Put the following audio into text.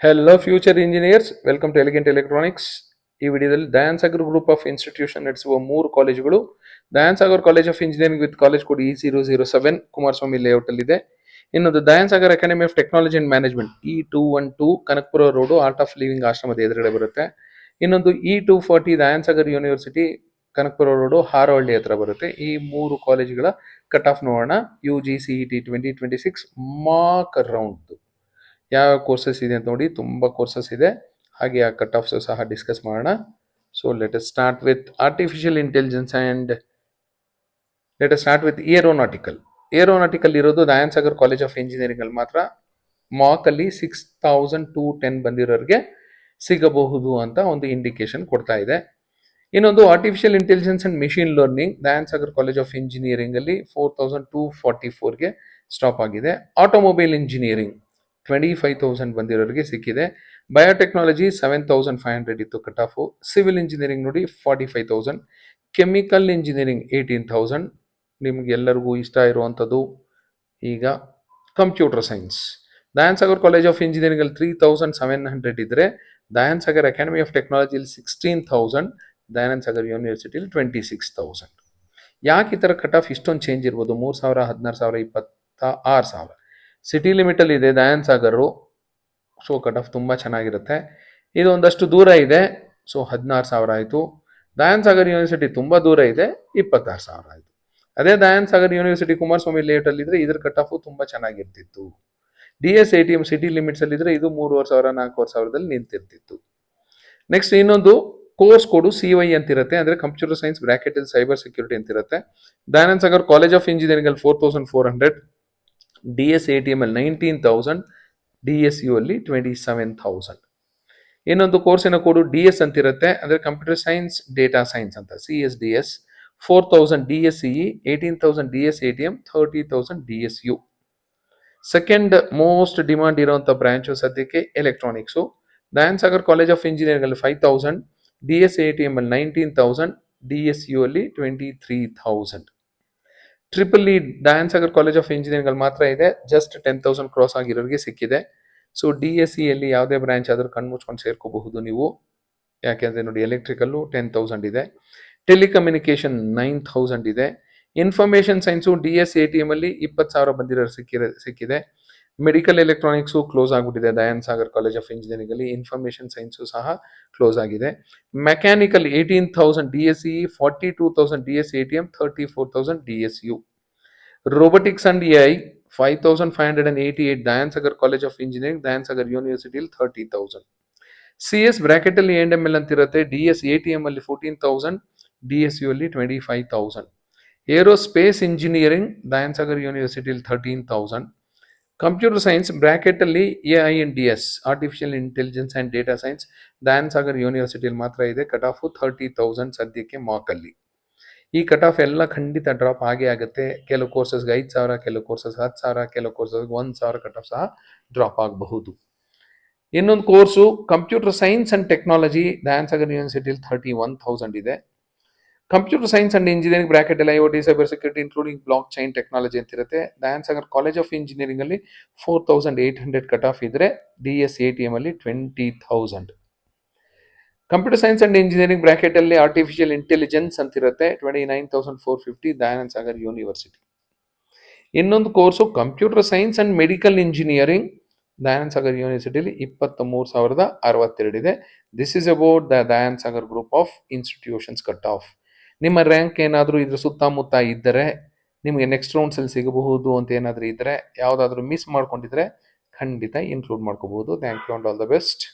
Hello future engineers, welcome to Elegant Electronics. ಈ ವಿಡಿಯೋದಲ್ಲಿ Dayan Sagar group of institution ನಡೆಸುವ 3 ಕಾಲೇಜುಗಳು. Dayan Sagar college of engineering with college code E007 Kumaraswamy layout ಅಲ್ಲಿ ಇದೆ. ಇನ್ನೊಂದು Dayan Sagar academy of technology and management E212 Kanakapura road art of living ಆಶ್ರಮದ ಎದುರುಗಡೆ ಬರುತ್ತೆ. ಇನ್ನೊಂದು E240 Dayan Sagar university Kanakapura road Harohalli ಹತ್ರ ಬರುತ್ತೆ. ಈ 3 ಕಾಲೇಜುಗಳ ಕಟ್ ಆಫ್ ನೋಡೋಣ. UGCET 2026 ಮಾಕ್ ರೌಂಡ್ ಯಾವ ಕೋರ್ಸಸ್ ಇದೆ ಅಂತ ನೋಡಿ. ತುಂಬ ಕೋರ್ಸಸ್ ಇದೆ, ಹಾಗೆ ಆ ಕಟ್ ಆಫ್ಸ್ ಸಹ ಡಿಸ್ಕಸ್ ಮಾಡೋಣ. So let us start with artificial intelligence and let us start with aeronautical ಇರೋದು ದಯಾನ್ ಸಾಗರ್ ಕಾಲೇಜ್ ಆಫ್ ಇಂಜಿನಿಯರಿಂಗ್ ಅಲ್ಲಿ ಮಾತ್ರ. ಮಾಕಲ್ಲಿ 6210 ಬಂದಿರೋರಿಗೆ ಸಿಗಬಹುದು ಅಂತ ಒಂದು ಇಂಡಿಕೇಶನ್ ಕೊಡ್ತಾ ಇದೆ. ಇನ್ನೊಂದು artificial intelligence and machine learning ದಯಾನ್ Sagar college of engineering ಅಲ್ಲಿ 4244ಗೆ ಸ್ಟಾಪ್ ಆಗಿದೆ. ಆಟೋಮೊಬೈಲ್ ಇಂಜಿನಿಯರಿಂಗ್ 25,000 ಬಂದಿರೋರಿಗೆ ಸಿಕ್ಕಿದೆ. ಬಯೋಟೆಕ್ನಾಲಜಿ 7,500 ಇತ್ತು ಕಟ್ ಆಫು. ಸಿವಿಲ್ ಇಂಜಿನಿಯರಿಂಗ್ ನೋಡಿ 45,000. Chemical engineering 18,000. ನಿಮ್ಗೆ ಎಲ್ಲರಿಗೂ ಇಷ್ಟ ಇರುವಂಥದ್ದು ಈಗ computer science. Dayan Sagar college of engineering ಅಲ್ಲಿ 3,700 ಇದ್ರೆ ದಯಾನ್ ಸಾಗರ್ ಅಕಾಡೆಮಿ ಆಫ್ ಟೆಕ್ನಾಲಜಿಲಿ 16,000, ದಯಾನಂದ ಸಾಗರ್ ಯೂನಿವರ್ಸಿಟಿಲಿ 26,000. ಯಾಕೆ ಈ ಥರ ಕಟ್ ಆಫ್ ಇಷ್ಟೊಂದು ಚೇಂಜ್ ಇರ್ಬೋದು? 3,000, 16,000, 26,000 ಸಿಟಿ ಲಿಮಿಟಲ್ಲಿ ಇದೆ ದಯಾನ್ ಸಾಗರು. ಸೊ ಕಟ್ ಆಫ್ ತುಂಬ ಚೆನ್ನಾಗಿರುತ್ತೆ. ಇದು ಒಂದಷ್ಟು ದೂರ ಇದೆ, ಸೊ 16,000 ಆಯಿತು. ದಯಾನ್ ಸಾಗರ್ ಯೂನಿವರ್ಸಿಟಿ ತುಂಬ ದೂರ ಇದೆ, 26,000 ಆಯಿತು. ಅದೇ ದಯಾನ್ ಸಾಗರ್ ಯೂನಿವರ್ಸಿಟಿ ಕುಮಾರಸ್ವಾಮಿ ಲೇಔಟಲ್ಲಿ ಇದ್ರೆ ಇದ್ರ ಕಟ್ ಆಫು ತುಂಬ ಚೆನ್ನಾಗಿರ್ತಿತ್ತು. DSATM ಸಿಟಿ ಲಿಮಿಟ್ಸ್ ಅಲ್ಲಿ ಇದ್ರೆ ಇದು 3,500, 4,500ದಲ್ಲಿ ನಿಂತಿರ್ತಿತ್ತು. ನೆಕ್ಸ್ಟ್ ಇನ್ನೊಂದು ಕೋರ್ಸ್ ಕೋಡು CY ಅಂತಿರುತ್ತೆ, ಅಂದ್ರೆ computer science bracket cyber security ಅಂತಿರುತ್ತೆ. Dayananda Sagar college of engineering ಅಲ್ಲಿ 4,400, DSATM ಅಲ್ಲಿ 19,000, DSU ಅಲ್ಲಿ 27,000. ಇನ್ನೊಂದು ಕೋರ್ಸಿನ ಕೋಡು DS ಅಂತಿರುತ್ತೆ, ಅಂದ್ರೆ ಕಂಪ್ಯೂಟರ್ ಸೈನ್ಸ್ ಡೇಟಾ ಸೈನ್ಸ್ ಅಂತ, CSDS. 4,000 DSCE, 18,000 DSATM, 30,000 DSU. Second most demand ಇರುವಂತ ಬ್ರಾಂಚ್ ಸದ್ಯಕ್ಕೆ electronics. ದಯಾನ್ Sagar college of engineering ಅಲ್ಲಿ 5,000, DSATM ಅಲ್ಲಿ 19,000, DSU ಅಲ್ಲಿ 23,000. Triple ದಯಾನ್ Sagar college of engineering ಅಲ್ಲಿ ಮಾತ್ರ ಇದೆ, ಜಸ್ಟ್ 10,000 ಕ್ರಾಸ್ ಆಗಿರೋರಿಗೆ ಸಿಕ್ಕಿದೆ. ಸೊ DSE ಅಲ್ಲಿ ಯಾವುದೇ ಬ್ರಾಂಚ್ ಆದ್ರೂ ಕಣ್ಮುಚ್ಕೊಂಡು ಸೇರ್ಕೋಬಹುದು ನೀವು. ಯಾಕೆಂದ್ರೆ ನೋಡಿ ಎಲೆಕ್ಟ್ರಿಕಲ್ಲು 10,000 ಇದೆ, ಟೆಲಿಕಮ್ಯುನಿಕೇಶನ್ 9,000 ಇದೆ. ಇನ್ಫಾರ್ಮೇಶನ್ ಸೈನ್ಸು DSATM ಅಲ್ಲಿ 20,000 ಬಂದಿರೋರು ಸಿಕ್ಕಿದೆ. ಮೆಡಿಕಲ್ ಎಲೆಕ್ಟ್ರಾನಿಕ್ಸು ಕ್ಲೋಸ್ ಆಗ್ಬಿಟ್ಟಿದೆ ದಯಾನ್ ಸಾಗರ್ ಕಾಲೇಜ್ ಆಫ್ ಇಂಜಿನಿಯರಿಂಗ್ ಅಲ್ಲಿ. ಇನ್ಫಾರ್ಮೇಶನ್ ಸೈನ್ಸು ಸಹ ಕ್ಲೋಸ್ ಆಗಿದೆ. Mechanical 18,000 DSE, 42,000 DSATM, 34,000 DSU. Robotics and AI 5,588 Dayan Sagar college of engineering, Dayan Sagar ಯೂನಿವರ್ಸಿಟಿಯಲ್ಲಿ 30,000. CS ಬ್ರಾಕೆಟ್ ಅಲ್ಲಿ A&M ಅಂತಿರುತ್ತೆ, DSATM ಅಲ್ಲಿ 14,000, DSU ಅಲ್ಲಿ 25,000. ಏರೋಸ್ಪೇಸ್ ಇಂಜಿನಿಯರಿಂಗ್ ದಯಾನ್ ಸಾಗರ್ ಯೂನಿವರ್ಸಿಟಿಯಲ್ಲಿ 13,000. ಕಂಪ್ಯೂಟರ್ ಸೈನ್ಸ್ ಬ್ರಾಕೆಟ್ ಅಲ್ಲಿ AINDS artificial intelligence and data science Dayan Sagar ಯೂನಿವರ್ಸಿಟಿಯಲ್ಲಿ ಮಾತ್ರ ಇದೆ. ಕಟ್ ಆಫ್ 30,000 ಸದ್ಯಕ್ಕೆ ಮಾಕ್ ಅಲ್ಲಿ. ಈ ಕಟ್ ಆಫ್ ಎಲ್ಲ ಖಂಡಿತ ಡ್ರಾಪ್ ಆಗೇ ಆಗುತ್ತೆ. ಕೆಲವು ಕೋರ್ಸಸ್ಗೆ 5,000, ಕೆಲವು ಕೋರ್ಸಸ್ 10,000, ಕೆಲವು ಕೋರ್ಸಸ್ಗೆ 1,000 ಕಟ್ ಆಫ್ ಸಹ ಡ್ರಾಪ್ ಆಗಬಹುದು. ಇನ್ನೊಂದು course computer science and technology Dayan Sagar ಯೂನಿವರ್ಸಿಟಿಯಲ್ಲಿ 31,000 ಇದೆ. Computer science and engineering bracket ಅಲ್ಲಿ IoT cyber security including blockchain technology ಅಂತಿರುತ್ತೆ. Dayan Sagar college of engineering ಅಲ್ಲಿ 4,800 ಕಟ್ ಆಫ್ ಇದ್ರೆ DSATM ಅಲ್ಲಿ 20,000. Computer science and engineering bracket ಅಲ್ಲಿ ಆರ್ಟಿಫಿಷಿಯಲ್ ಇಂಟೆಲಿಜೆನ್ಸ್ ಅಂತಿರುತ್ತೆ, 29,450 ದಯಾನಂದ ಸಾಗರ್ ಯೂನಿವರ್ಸಿಟಿ. ಇನ್ನೊಂದು course computer science and medical engineering Dayananda Sagar ಯೂನಿವರ್ಸಿಟಿಯಲ್ಲಿ 23,062 ಇದೆ. This is about the Dayananda Sagar group of institutions cut off. ನಿಮ್ಮ rank ಏನಾದರೂ ಇದ್ರ ಸುತ್ತಮುತ್ತ ಇದ್ದರೆ, ನಿಮಗೆ ನೆಕ್ಸ್ಟ್ ರೌಂಡ್ಸ್ ಅಲ್ಲಿ ಸಿಗಬಹುದು ಅಂತ ಏನಾದರೂ ಇದ್ದರೆ, ಯಾವುದಾದ್ರೂ ಮಿಸ್ ಮಾಡ್ಕೊಂಡಿದ್ರೆ ಖಂಡಿತ ಇನ್ಕ್ಲೂಡ್ ಮಾಡ್ಕೋಬಹುದು. Thank you and all the best.